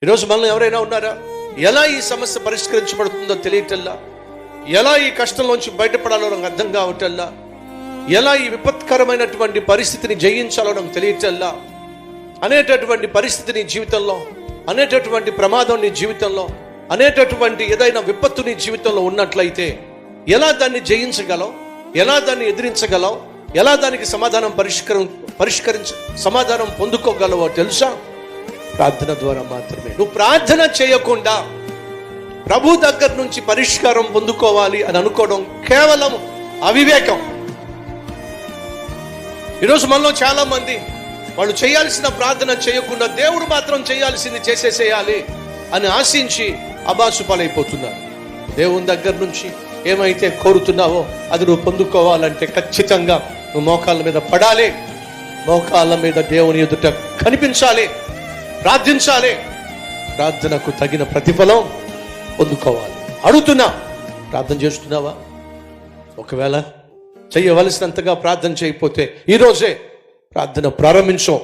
ఈరోజు మనలో ఎవరైనా ఉన్నారా? ఎలా ఈ సమస్య పరిష్కరించబడుతుందో తెలియటల్లా, ఎలా ఈ కష్టంలోంచి బయటపడాలో నాకు అర్థం కావటల్లా, ఎలా ఈ విపత్కరమైనటువంటి పరిస్థితిని జయించాలో నాకు తెలియటల్లా, అనేటటువంటి పరిస్థితి నీ జీవితంలో, అనేటటువంటి ప్రమాదం నీ జీవితంలో, అనేటటువంటి ఏదైనా విపత్తు నీ జీవితంలో ఉన్నట్లయితే ఎలా దాన్ని జయించగలవు, ఎలా దాన్ని ఎదిరించగలవు, ఎలా దానికి సమాధానం పొందుకోగలవో తెలుసా? ప్రార్థన ద్వారా మాత్రమే. నువ్వు ప్రార్థన చేయకుండా ప్రభు దగ్గర నుంచి పరిష్కారం పొందుకోవాలి అని అనుకోవడం కేవలం అవివేకం. ఈరోజు మనలో చాలా మంది వాళ్ళు చేయాల్సిన ప్రార్థన చేయకుండా దేవుడు మాత్రం చేయాల్సింది చేసేసేయాలి అని ఆశించి అబాసుపాలైపోతున్నారు. దేవుని దగ్గర నుంచి ఏమైతే కోరుతున్నావో అది నువ్వు పొందుకోవాలంటే ఖచ్చితంగా నువ్వు మోకాళ్ళ మీద పడాలి, మోకాళ్ళ మీద దేవుని ఎదుట కనిపించాలి, ప్రార్థించాలి, ప్రార్థనకు తగిన ప్రతిఫలం పొందుకోవాలి. అడుగుతున్నా, ప్రార్థన చేస్తున్నావా? ఒకవేళ చేయవలసినంతగా ప్రార్థన చేయకపోతే ఈరోజే ప్రార్థన ప్రారంభించు.